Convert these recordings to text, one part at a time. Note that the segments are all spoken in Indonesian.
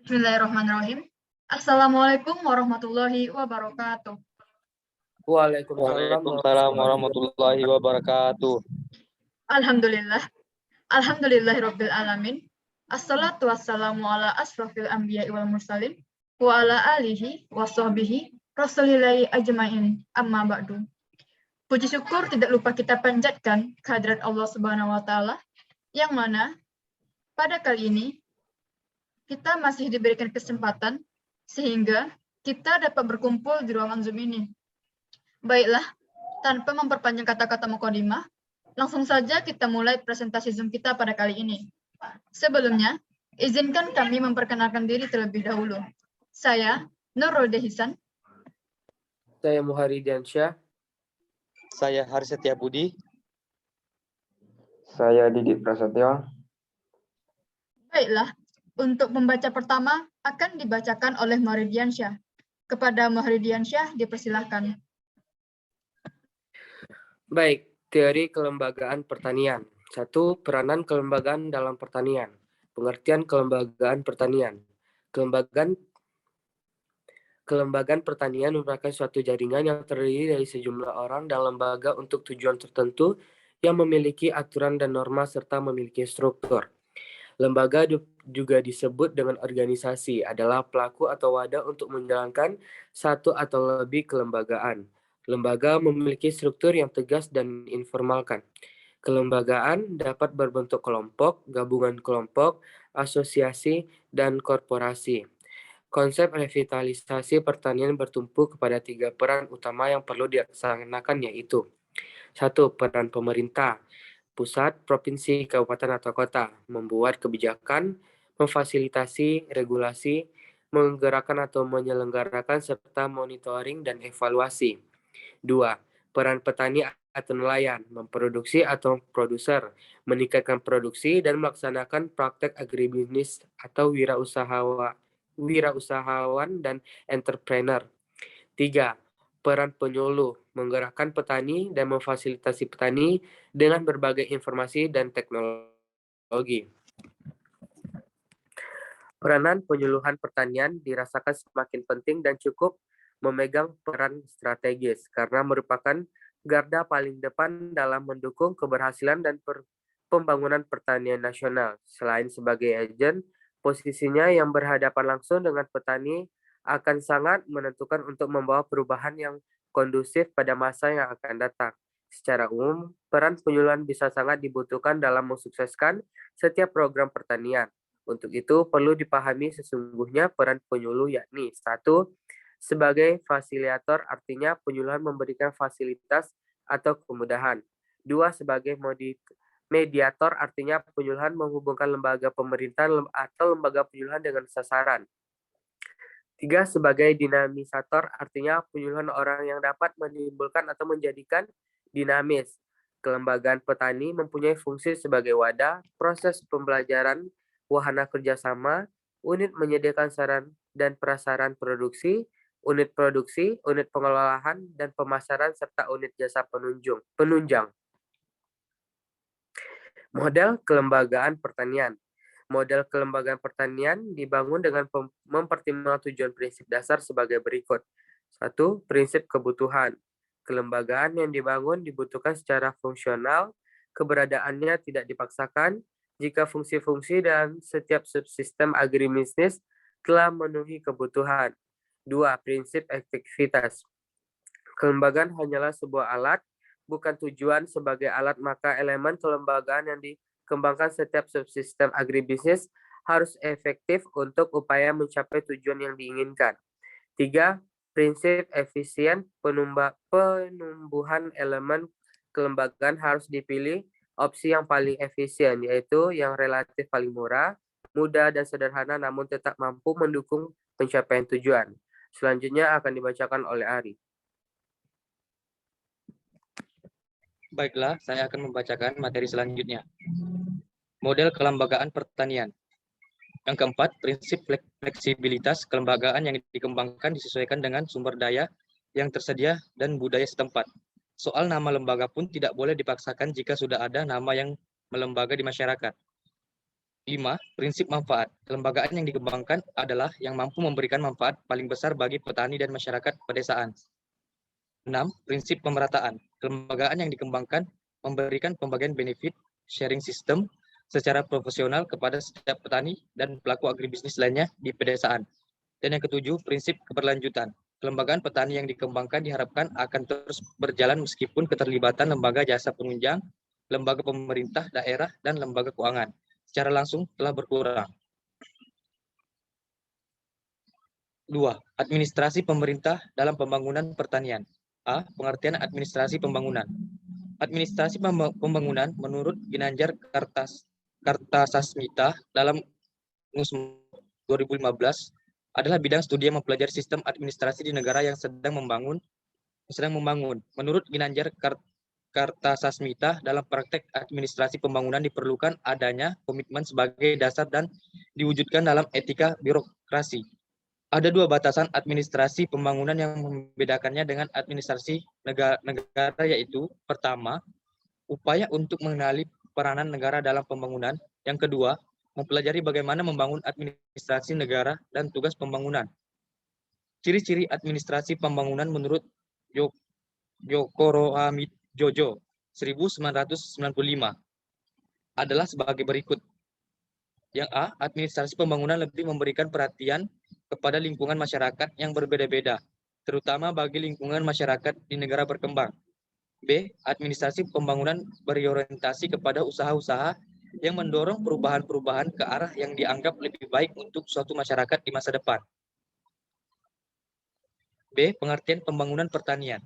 Bismillahirrahmanirrahim. Assalamualaikum warahmatullahi wabarakatuh. Waalaikumsalam warahmatullahi wabarakatuh. Alhamdulillah. Alhamdulillahirabbil alamin. Assalatu wassalamu ala asrofil anbiya'i wal mursalin wa ala alihi wa sahbihi rasulillahi ajmain. Amma ba'du. Puji syukur tidak lupa kita panjatkan kehadirat Allah Subhanahu wa taala yang mana pada kali ini kita masih diberikan kesempatan sehingga kita dapat berkumpul di ruangan Zoom ini. Baiklah, tanpa memperpanjang kata-kata mukadimah, langsung saja kita mulai presentasi Zoom kita pada kali ini. Sebelumnya, izinkan kami memperkenalkan diri terlebih dahulu. Saya Nurul Dehisan. Saya Muharidiansyah. Saya Haris Setiabudi. Saya Didik Prasetyo. Baiklah, untuk pembaca pertama akan dibacakan oleh Muharidiansyah. Kepada Muharidiansyah dipersilahkan. Baik, teori kelembagaan pertanian. 1. Peranan kelembagaan dalam pertanian. Pengertian kelembagaan pertanian. Kelembagaan pertanian merupakan suatu jaringan yang terdiri dari sejumlah orang dan lembaga untuk tujuan tertentu yang memiliki aturan dan norma serta memiliki struktur. Lembaga juga disebut dengan organisasi, adalah pelaku atau wadah untuk menjalankan satu atau lebih kelembagaan. Lembaga memiliki struktur yang tegas dan informalkan. Kelembagaan dapat berbentuk kelompok, gabungan kelompok, asosiasi, dan korporasi. Konsep revitalisasi pertanian bertumpu kepada 3 peran utama yang perlu dilaksanakan, yaitu 1. Peran pemerintah, pusat, provinsi, kabupaten, atau kota, membuat kebijakan, memfasilitasi regulasi, menggerakkan atau menyelenggarakan, serta monitoring dan evaluasi. 2. Peran petani atau nelayan, memproduksi atau produser, meningkatkan produksi dan melaksanakan praktek agribisnis atau wirausahawan dan entrepreneur. 3. Peran penyuluh, menggerakkan petani dan memfasilitasi petani dengan berbagai informasi dan teknologi. Peranan penyuluhan pertanian dirasakan semakin penting dan cukup memegang peran strategis karena merupakan garda paling depan dalam mendukung keberhasilan dan pembangunan pertanian nasional. Selain sebagai agen, posisinya yang berhadapan langsung dengan petani akan sangat menentukan untuk membawa perubahan yang kondusif pada masa yang akan datang. Secara umum, peran penyuluhan bisa sangat dibutuhkan dalam mensukseskan setiap program pertanian. Untuk itu, perlu dipahami sesungguhnya peran penyuluh, yakni 1. Sebagai fasilitator, artinya penyuluhan memberikan fasilitas atau kemudahan. 2. Sebagai mediator, artinya penyuluhan menghubungkan lembaga pemerintah atau lembaga penyuluhan dengan sasaran. 3. Sebagai dinamisator, artinya penyuluhan orang yang dapat menimbulkan atau menjadikan dinamis. Kelembagaan petani mempunyai fungsi sebagai wadah, proses pembelajaran, wahana kerjasama, unit menyediakan saran dan prasaran produksi, unit pengelolaan dan pemasaran, serta unit jasa penunjang. Model kelembagaan pertanian. Model kelembagaan pertanian dibangun dengan mempertimbangkan tujuan prinsip dasar sebagai berikut. 1. Prinsip kebutuhan. Kelembagaan yang dibangun dibutuhkan secara fungsional, keberadaannya tidak dipaksakan jika fungsi-fungsi dan setiap subsistem agribisnis telah memenuhi kebutuhan. 2. Prinsip efektivitas. Kelembagaan hanyalah sebuah alat, bukan tujuan sebagai alat, maka elemen kelembagaan yang dikembangkan setiap subsistem agribisnis harus efektif untuk upaya mencapai tujuan yang diinginkan. 3. Prinsip efisien. Penumbuhan elemen kelembagaan harus dipilih opsi yang paling efisien, yaitu yang relatif paling murah, mudah, dan sederhana, namun tetap mampu mendukung pencapaian tujuan. Selanjutnya akan dibacakan oleh Ari. Baiklah, saya akan membacakan materi selanjutnya. Model kelembagaan pertanian. Yang keempat, prinsip fleksibilitas kelembagaan yang dikembangkan disesuaikan dengan sumber daya yang tersedia dan budaya setempat. Soal nama lembaga pun tidak boleh dipaksakan jika sudah ada nama yang melembaga di masyarakat. 5. Prinsip manfaat. Kelembagaan yang dikembangkan adalah yang mampu memberikan manfaat paling besar bagi petani dan masyarakat pedesaan. 6. Prinsip pemerataan. Kelembagaan yang dikembangkan memberikan pembagian benefit sharing system secara profesional kepada setiap petani dan pelaku agribisnis lainnya di pedesaan. Dan yang ketujuh, prinsip keberlanjutan. Kelembagaan petani yang dikembangkan diharapkan akan terus berjalan meskipun keterlibatan lembaga jasa penunjang, lembaga pemerintah daerah, dan lembaga keuangan secara langsung telah berkurang. 2. Administrasi pemerintah dalam pembangunan pertanian. A. Pengertian administrasi pembangunan. Administrasi pembangunan menurut Ginanjar Kartasasmita dalam NUS 2015 adalah bidang studi yang mempelajari sistem administrasi di negara yang sedang membangun. Menurut Ginanjar Kartasasmita, dalam praktek administrasi pembangunan diperlukan adanya komitmen sebagai dasar dan diwujudkan dalam etika birokrasi. Ada dua batasan administrasi pembangunan yang membedakannya dengan administrasi negara, yaitu pertama, upaya untuk mengenali peranan negara dalam pembangunan. Yang kedua, mempelajari bagaimana membangun administrasi negara dan tugas pembangunan. Ciri-ciri administrasi pembangunan menurut Yokoro Jojo 1995 adalah sebagai berikut. Yang A, administrasi pembangunan lebih memberikan perhatian kepada lingkungan masyarakat yang berbeda-beda, terutama bagi lingkungan masyarakat di negara berkembang. B, administrasi pembangunan berorientasi kepada usaha-usaha yang mendorong perubahan-perubahan ke arah yang dianggap lebih baik untuk suatu masyarakat di masa depan. B, pengertian pembangunan pertanian.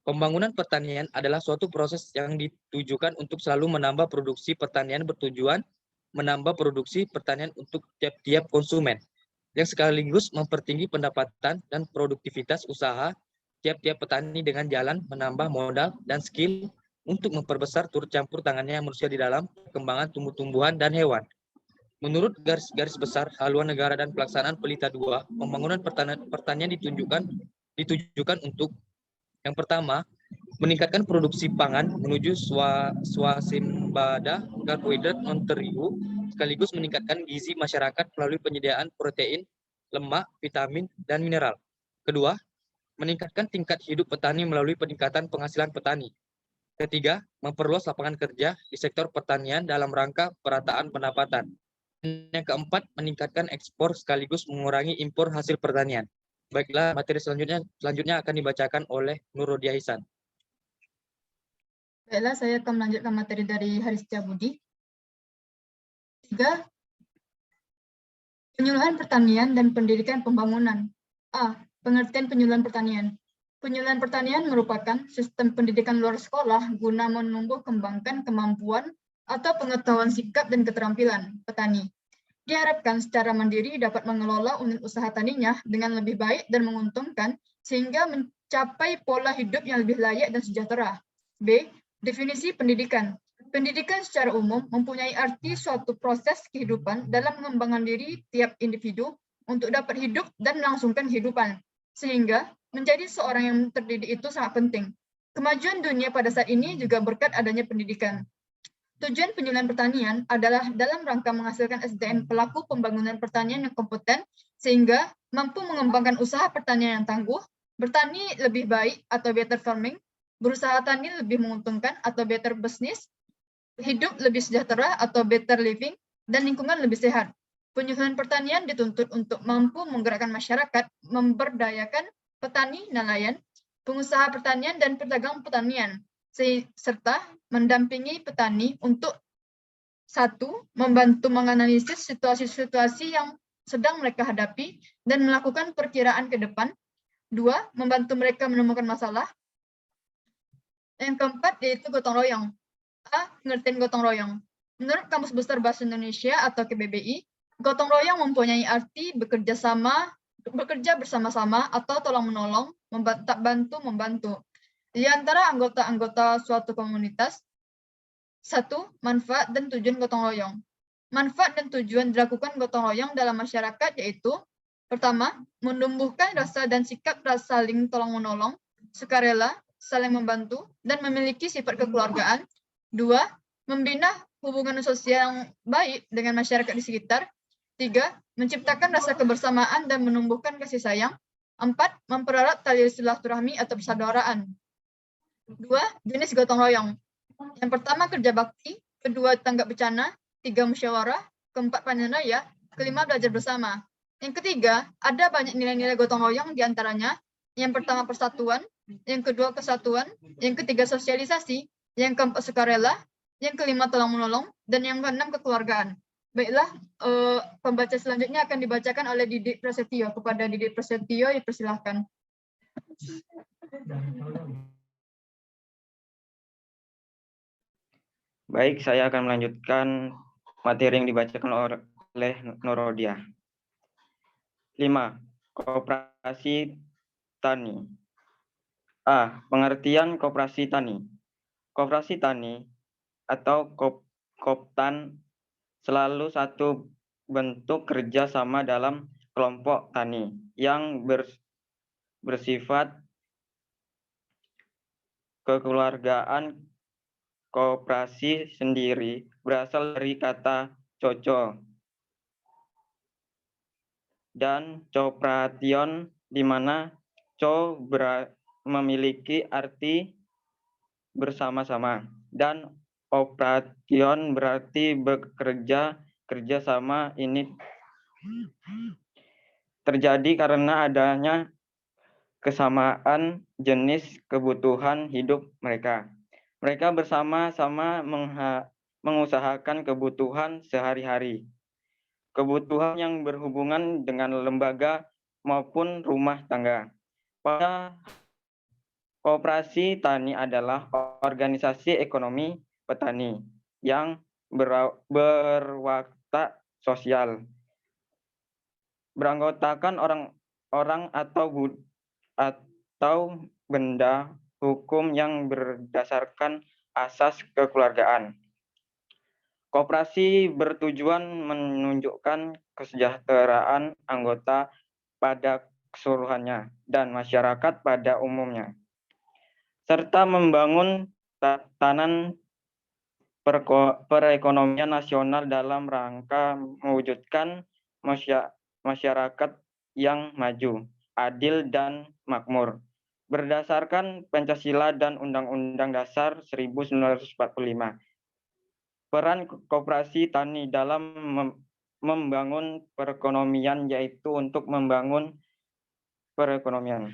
Pembangunan pertanian adalah suatu proses yang ditujukan untuk selalu menambah produksi pertanian bertujuan menambah produksi pertanian untuk tiap-tiap konsumen, yang sekaligus mempertinggi pendapatan dan produktivitas usaha tiap-tiap petani dengan jalan menambah modal dan skill untuk memperbesar turut campur tangannya manusia di dalam perkembangan tumbuh-tumbuhan dan hewan. Menurut garis besar haluan negara dan pelaksanaan Pelita 2, pembangunan pertanian ditujukan untuk yang pertama, meningkatkan produksi pangan menuju swasembada karbohidrat non-terigu, sekaligus meningkatkan gizi masyarakat melalui penyediaan protein, lemak, vitamin, dan mineral. Kedua, meningkatkan tingkat hidup petani melalui peningkatan penghasilan petani. Ketiga, memperluas lapangan kerja di sektor pertanian dalam rangka perataan pendapatan. Yang keempat, meningkatkan ekspor sekaligus mengurangi impor hasil pertanian. Baiklah, materi selanjutnya akan dibacakan oleh Nur Rodia Ihsan. Baiklah, saya akan melanjutkan materi dari Haris Setiabudi. 3. Penyuluhan pertanian dan pendidikan pembangunan. A. Pengertian penyuluhan pertanian. Penyuluhan pertanian merupakan sistem pendidikan luar sekolah guna menumbuh kembangkan kemampuan atau pengetahuan sikap dan keterampilan petani. Diharapkan secara mandiri dapat mengelola unit usaha taninya dengan lebih baik dan menguntungkan sehingga mencapai pola hidup yang lebih layak dan sejahtera. B. Definisi pendidikan. Pendidikan secara umum mempunyai arti suatu proses kehidupan dalam mengembangkan diri tiap individu untuk dapat hidup dan melangsungkan kehidupan, sehingga menjadi seorang yang terdidik itu sangat penting. Kemajuan dunia pada saat ini juga berkat adanya pendidikan. Tujuan penyuluhan pertanian adalah dalam rangka menghasilkan SDM pelaku pembangunan pertanian yang kompeten, sehingga mampu mengembangkan usaha pertanian yang tangguh, bertani lebih baik atau better farming, berusaha tani lebih menguntungkan atau better business, hidup lebih sejahtera atau better living, dan lingkungan lebih sehat. Penyuluhan pertanian dituntut untuk mampu menggerakkan masyarakat, memberdayakan petani, nelayan, pengusaha pertanian, dan pedagang pertanian, serta mendampingi petani untuk 1. Membantu menganalisis situasi-situasi yang sedang mereka hadapi dan melakukan perkiraan ke depan. 2. Membantu mereka menemukan masalah. Yang keempat yaitu gotong royong. A. Pengertian gotong royong. Menurut Kamus Besar Bahasa Indonesia atau KBBI, gotong royong mempunyai arti bekerja bersama-sama atau tolong-menolong, bantu-membantu. Di antara anggota-anggota suatu komunitas. 1. Manfaat dan tujuan gotong royong. Manfaat dan tujuan dilakukan gotong royong dalam masyarakat yaitu: pertama, menumbuhkan rasa dan sikap saling tolong-menolong, sukarela, saling membantu, dan memiliki sifat kekeluargaan. 2. Membina hubungan sosial yang baik dengan masyarakat di sekitar. 3. Menciptakan rasa kebersamaan dan menumbuhkan kasih sayang. 4. Mempererat tali silaturahmi atau persaudaraan. 2. Jenis gotong royong. Yang pertama kerja bakti, kedua tanggap bencana, 3 musyawarah, keempat panen raya, kelima belajar bersama. Yang ketiga, ada banyak nilai-nilai gotong royong diantaranya. Yang pertama persatuan, yang kedua kesatuan, yang ketiga sosialisasi, yang keempat sukarela, yang kelima tolong menolong, dan yang keenam kekeluargaan. Baiklah, pembaca selanjutnya akan dibacakan oleh Didik Prasetyo. Kepada Didik Prasetyo, dipersilahkan. Baik, saya akan melanjutkan materi yang dibacakan oleh Norodia. 5. Koperasi tani. A. Pengertian koperasi tani. Koperasi tani atau Koptan selalu satu bentuk kerja sama dalam kelompok tani yang bersifat kekeluargaan. Koperasi sendiri berasal dari kata coco dan cooperation, di mana co memiliki arti bersama-sama dan operation berarti bekerja kerjasama. Ini terjadi karena adanya kesamaan jenis kebutuhan hidup mereka. Mereka bersama-sama mengusahakan kebutuhan sehari-hari. Kebutuhan yang berhubungan dengan lembaga maupun rumah tangga. Pada koperasi tani adalah organisasi ekonomi petani yang berwatak sosial. Beranggotakan orang atau benda hukum yang berdasarkan asas kekeluargaan. Koperasi bertujuan menunjukkan kesejahteraan anggota pada keseluruhannya dan masyarakat pada umumnya, serta membangun tatanan perekonomian nasional dalam rangka mewujudkan masyarakat yang maju, adil, dan makmur. Berdasarkan Pancasila dan Undang-Undang Dasar 1945. Peran koperasi tani dalam membangun perekonomian yaitu untuk membangun perekonomian.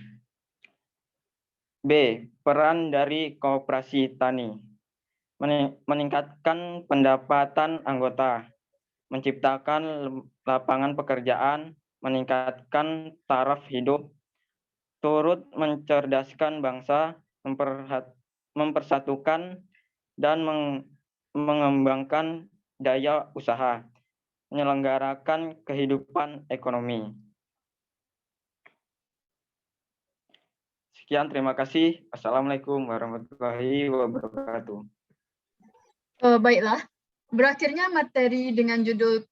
B. Peran dari koperasi tani. Meningkatkan pendapatan anggota, menciptakan lapangan pekerjaan, meningkatkan taraf hidup, turut mencerdaskan bangsa, mempersatukan dan mengembangkan daya usaha, menyelenggarakan kehidupan ekonomi. Sekian, terima kasih. Assalamualaikum warahmatullahi wabarakatuh. Baiklah, berakhirnya materi dengan judul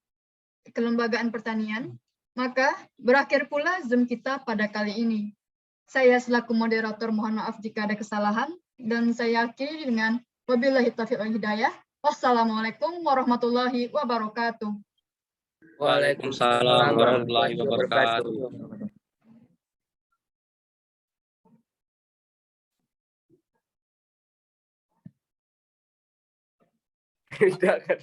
Kelembagaan Pertanian, maka berakhir pula Zoom kita pada kali ini. Saya selaku moderator mohon maaf jika ada kesalahan, dan saya akhiri dengan wabillahi taufiq wal hidayah. Wassalamualaikum warahmatullahi wabarakatuh. Waalaikumsalam warahmatullahi wabarakatuh. Tidak kan.